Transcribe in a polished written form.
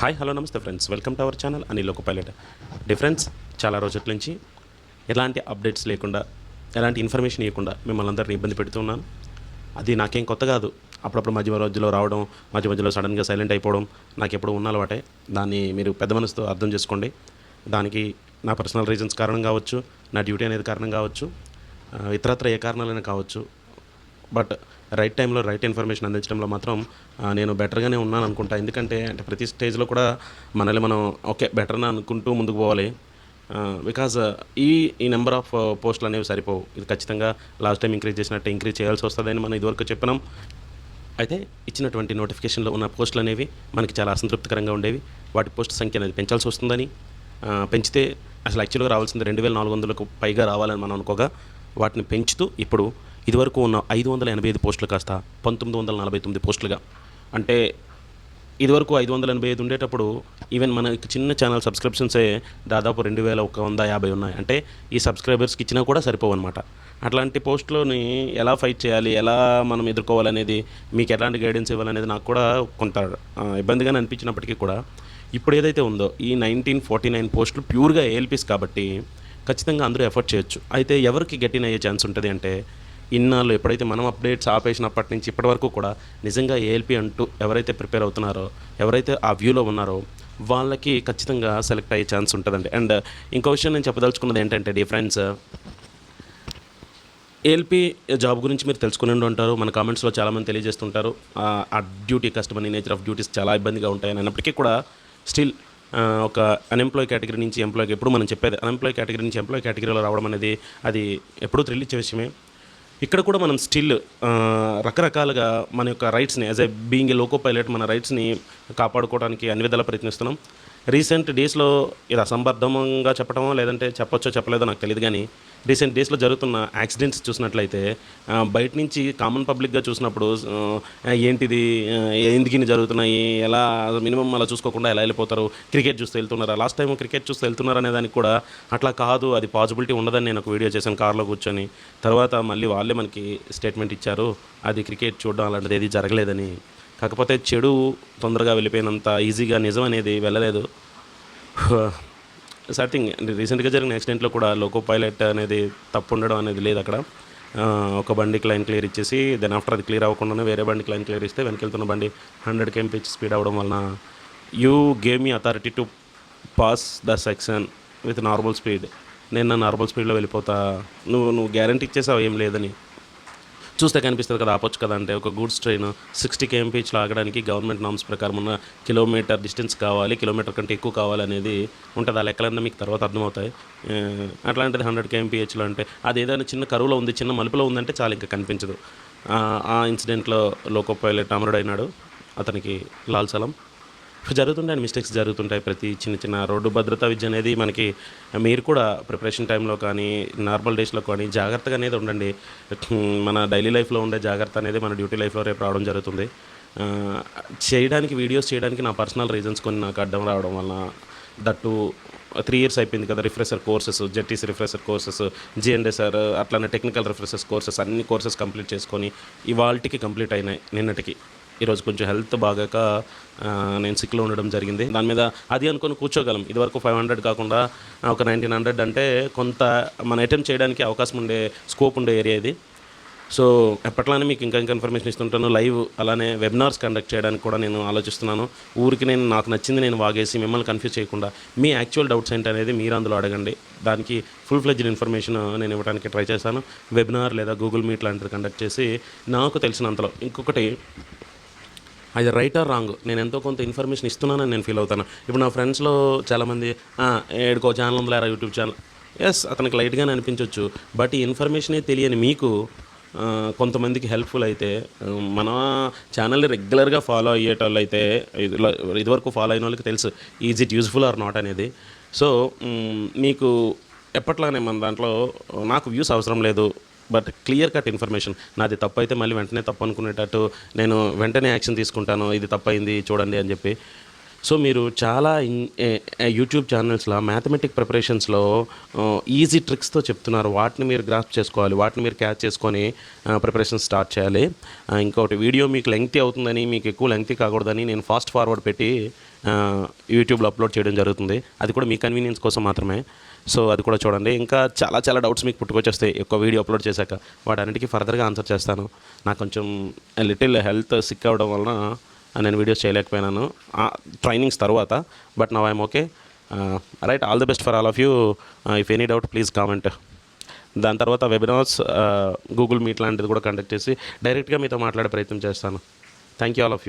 Hi hello నమస్తే friends, welcome to our channel Anil loco pilot. Difference చాలా రోజుల నుంచి ఎలాంటి అప్డేట్స్ లేకుండా, ఎలాంటి ఇన్ఫర్మేషన్ ఇవ్వకుండా మిమ్మల్ని అందరినీ ఇబ్బంది పెడుతున్నాను. అది నాకేం కొత్త కాదు. అప్పుడప్పుడు మధ్యలో రావడం, మధ్యలో సడన్గా సైలెంట్ అయిపోవడం నాకు ఎప్పుడు ఉన్న అలవాటే. దాన్ని మీరు పెద్ద మనసుతో అర్థం చేసుకోండి. దానికి నా పర్సనల్ రీజన్స్ కారణం కావచ్చు, నా డ్యూటీ అనేది కారణం కావచ్చు, ఇతరత్ర ఏ కారణాలైనా కావచ్చు. బట్ రైట్ టైంలో రైట్ ఇన్ఫర్మేషన్ అందించడంలో మాత్రం నేను బెటర్గానే ఉన్నాను అనుకుంటా. ఎందుకంటే ప్రతి స్టేజ్లో కూడా మనల్ని మనం ఓకే బెటర్ని అనుకుంటూ ముందుకు పోవాలి. బికాజ్ ఈ నెంబర్ ఆఫ్ పోస్టులు అనేవి సరిపోవు. ఇది ఖచ్చితంగా లాస్ట్ టైం ఇంక్రీజ్ చేసినట్టు ఇంక్రీజ్ చేయాల్సి వస్తుందని మనం ఇదివరకు చెప్పినాం. అయితే ఇచ్చినటువంటి నోటిఫికేషన్లో ఉన్న పోస్టులు అనేవి మనకి చాలా అసంతృప్తికరంగా ఉండేవి. వాటి పోస్ట్ సంఖ్య అనేది పెంచాల్సి వస్తుందని, పెంచితే అసలు యాక్చువల్గా రావాల్సింది 2400కు పైగా రావాలని మనం అనుకోగా వాటిని పెంచుతూ ఇప్పుడు ఇదివరకు ఉన్న 585 పోస్టులు కాస్త 1949 పోస్టులుగా, అంటే ఇదివరకు 585 ఉండేటప్పుడు ఈవెన్ మన చిన్న ఛానల్ సబ్స్క్రిప్షన్సే దాదాపు 2150 ఉన్నాయి. అంటే ఈ సబ్స్క్రైబర్స్కి ఇచ్చినా కూడా సరిపోవన్నమాట. అట్లాంటి పోస్టులని ఎలా ఫైట్ చేయాలి, ఎలా మనం ఎదుర్కోవాలనేది, మీకు ఎలాంటి గైడెన్స్ ఇవ్వాలనేది నాకు కూడా కొంత ఇబ్బందిగానే అనిపించినప్పటికీ కూడా ఇప్పుడు ఏదైతే ఉందో ఈ 1949 పోస్టులు ప్యూర్గా ఏఎల్పీస్ కాబట్టి ఖచ్చితంగా అందరూ ఎఫర్ట్ చేయొచ్చు. అయితే ఎవరికి గెటిన్ అయ్యే ఛాన్స్ ఉంటుంది అంటే, ఇన్నాళ్ళు ఎప్పుడైతే మనం అప్డేట్స్ ఆపేసినప్పటి నుంచి ఇప్పటి వరకు కూడా నిజంగా ఏఎల్పీ అంటూ ఎవరైతే ప్రిపేర్ అవుతున్నారో, ఎవరైతే ఆ వ్యూలో ఉన్నారో వాళ్ళకి ఖచ్చితంగా సెలెక్ట్ అయ్యే ఛాన్స్ ఉంటుందండి. అండ్ ఇంకో విషయం నేను చెప్పదలుచుకున్నది ఏంటంటే, డిఫరెన్స్ ఏఎల్పీ జాబ్ గురించి మీరు తెలుసుకుని ఉంటారు. మన కామెంట్స్లో చాలామంది తెలియజేస్తుంటారు ఆ duty customer nature of duties చాలా ఇబ్బందిగా ఉంటాయని. అన్నప్పటికీ కూడా స్టిల్ ఒక అన్ఎంప్లాయ్ కేటగిరీ నుంచి ఎంప్లాయ్కి, ఎప్పుడు మనం చెప్పేది అన్ఎంప్లాయ్ కేటగిరీ నుంచి ఎంప్లాయ్ కేటగిరీలో రావడం అనేది అది ఎప్పుడూ థ్రిల్ ఇచ్చే విషయమే. ఇక్కడ కూడా మనం స్టిల్ రకరకాలుగా మన యొక్క రైట్స్ని as a being a loco pilot మన రైట్స్ని కాపాడుకోవడానికి అన్ని విధాలా ప్రయత్నిస్తున్నాం. రీసెంట్ డేస్లో ఇది అసంబద్ధంగా చెప్పడమో లేదంటే చెప్పొచ్చో చెప్పలేదో నాకు తెలియదు, కానీ రీసెంట్ డేస్లో జరుగుతున్న యాక్సిడెంట్స్ చూసినట్లయితే బయట నుంచి కామన్ పబ్లిక్గా చూసినప్పుడు ఏంటిది, ఎందుకు ఇన్ని జరుగుతున్నాయి, ఎలా మినిమం అలా చూసుకోకుండా ఎలా వెళ్ళిపోతారు, క్రికెట్ చూస్తూ వెళ్తున్నారా, లాస్ట్ టైం క్రికెట్ చూస్తూ వెళ్తున్నారు అనే దానికి కూడా అట్లా కాదు, అది పాసిబిలిటీ ఉండదని నేను ఒక వీడియో చేశాను కార్లో కూర్చొని. తర్వాత మళ్ళీ వాళ్ళే మనకి స్టేట్మెంట్ ఇచ్చారు, అది క్రికెట్ చూడడం అలాంటిది ఏది జరగలేదని. కాకపోతే చెడు తొందరగా వెళ్ళిపోయినంత ఈజీగా నిజం అనేది వెళ్ళలేదు. సర్థింగ్ రీసెంట్గా జరిగిన యాక్సిడెంట్లో కూడా లోకో పైలట్ అనేది తప్పు ఉండడం అనేది లేదు. అక్కడ ఒక బండికి లైన్ క్లియర్ ఇచ్చేసి దెన్ ఆఫ్టర్ అది క్లియర్ అవ్వకుండానే వేరే బండికి లైన్ క్లియర్ ఇస్తే వెనకెళ్తున్న బండి 100 km/h స్పీడ్ అవ్వడం వలన you gave me authority to pass the section with normal speed. నేను నా నార్మల్ స్పీడ్లో వెళ్ళిపోతా, నువ్వు గ్యారంటీ ఇచ్చేసావు ఏం లేదని. చూస్తే కనిపిస్తుంది కదా, ఆపొచ్చు కదా అంటే. ఒక గూడ్స్ ట్రైన్ 60 km/h ఆగడానికి గవర్నమెంట్ నామ్స్ ప్రకారం ఉన్న కిలోమీటర్ డిస్టెన్స్ కావాలి, కిలోమీటర్ కంటే ఎక్కువ కావాలనేది ఉంటుంది. ఆ లెక్కలన్నీ మీకు తర్వాత అర్థమవుతాయి. అట్లాంటిది 100 km/hలో అంటే అది ఏదైనా చిన్న కరువులో ఉంది, చిన్న మలుపులో ఉందంటే చాలా ఇంకా కనిపించదు. ఆ ఇన్సిడెంట్లో లోకో పైలట్ అమరుడైనాడు. అతనికి లాల్ సలాం. జరుగుతుంటాయి, మిస్టేక్స్ జరుగుతుంటాయి. ప్రతి చిన్న రోడ్డు భద్రతా విద్య అనేది మనకి, మీరు కూడా ప్రిపరేషన్ టైంలో కానీ నార్మల్ డేస్లో కానీ జాగ్రత్తగా అనేది ఉండండి. మన డైలీ లైఫ్లో ఉండే జాగ్రత్త అనేది మన డ్యూటీ లైఫ్లో రేపు రావడం జరుగుతుంది. వీడియోస్ చేయడానికి నా పర్సనల్ రీజన్స్ కొన్ని నాకు అడ్డం రావడం వలన, దట్టు 3 years అయిపోయింది కదా, రిఫ్రెషర్ కోర్సెస్, జెట్టీసీ రిఫ్రెషర్ కోర్సెస్, జిఎన్ఎస్ఆర్, అట్లానే టెక్నికల్ రిఫ్రెషర్స్ కోర్సెస్, అన్ని కోర్సెస్ కంప్లీట్ చేసుకొని ఇవాళకి కంప్లీట్ అయినాయి. నిన్నటికి ఈరోజు కొంచెం హెల్త్ బాగాక నేను సిక్లో ఉండడం జరిగింది. దాని మీద అది అనుకొని కూర్చోగలం. ఇదివరకు 500 కాకుండా ఒక 1900 అంటే కొంత మన అటెంప్ట్ చేయడానికి అవకాశం ఉండే స్కోప్ ఉండే ఏరియా ఇది. సో ఎప్పట్లానే మీకు ఇంకా ఇన్ఫర్మేషన్ ఇస్తుంటాను. లైవ్ అలానే వెబినార్స్ కండక్ట్ చేయడానికి కూడా నేను ఆలోచిస్తున్నాను. ఊరికి నాకు నచ్చింది నేను వాగేసి మిమ్మల్ని కన్ఫ్యూజ్ చేయకుండా మీ యాక్చువల్ డౌట్స్ ఏంటనేది మీరు అందులో అడగండి. దానికి ఫుల్ ఫ్లెడ్జ్డ్ ఇన్ఫర్మేషన్ నేను ఇవ్వడానికి ట్రై చేశాను. వెబినార్ లేదా గూగుల్ మీట్ లాంటిది కండక్ట్ చేసి నాకు తెలిసినంతలో. ఇంకొకటి, అది రైట్ ఆర్ రాంగ్, నేను ఎంతో కొంత ఇన్ఫర్మేషన్ ఇస్తున్నానని నేను ఫీల్ అవుతాను. ఇప్పుడు నా ఫ్రెండ్స్లో చాలామంది ఏడుకో ఛానల్ ఉందిలేరా యూట్యూబ్ ఛానల్, ఎస్ అతనికి లైట్గానే అనిపించవచ్చు. బట్ ఈ ఇన్ఫర్మేషనే తెలియని మీకు కొంతమందికి హెల్ప్ఫుల్ అయితే, మన ఛానల్ని రెగ్యులర్గా ఫాలో అయ్యేటోళ్ళు అయితే, ఇదివరకు ఫాలో అయిన వాళ్ళకి తెలుసు is it useful or not అనేది. సో మీకు ఎప్పట్లానే మన దాంట్లో నాకు వ్యూస్ అవసరం లేదు, బట్ క్లియర్ కట్ ఇన్ఫర్మేషన్. నాది తప్పు అయితే మళ్ళీ వెంటనే తప్పు అనుకునేటట్టు నేను వెంటనే యాక్షన్ తీసుకుంటాను, ఇది తప్పైంది చూడండి అని చెప్పి. సో మీరు చాలా యూట్యూబ్ ఛానల్స్లో మ్యాథమెటిక్ ప్రిపరేషన్స్లో ఈజీ ట్రిక్స్తో చెప్తున్నారు. వాటిని మీరు గ్రాస్ప్ చేసుకోవాలి, వాటిని మీరు క్యాచ్ చేసుకొని ప్రిపరేషన్ స్టార్ట్ చేయాలి. ఇంకొకటి, వీడియో మీకు లెంగ్తీ అవుతుందని, మీకు ఎక్కువ లెంగ్తీ కాకూడదని నేను ఫాస్ట్ ఫార్వర్డ్ పెట్టి యూట్యూబ్లో అప్లోడ్ చేయడం జరుగుతుంది. అది కూడా మీ కన్వీనియన్స్ కోసం మాత్రమే. సో అది కూడా చూడండి. ఇంకా చాలా డౌట్స్ మీకు పుట్టుకొచ్చేస్తాయి ఎక్కువ వీడియో అప్లోడ్ చేశాక. వాటన్నిటికీ ఫర్దర్గా ఆన్సర్ చేస్తాను. నాకు కొంచెం లిటిల్ హెల్త్ సిక్ అవ్వడం వలన నేను వీడియోస్ చేయలేకపోయినాను ట్రైనింగ్స్ తర్వాత. But now I'm okay. Right, all the best for all of you. If any doubt please comment. దాని తర్వాత వెబినార్స్, గూగుల్ మీట్ లాంటిది కూడా కండక్ట్ చేసి డైరెక్ట్గా మీతో మాట్లాడే ప్రయత్నం చేస్తాను. Thank you all of you.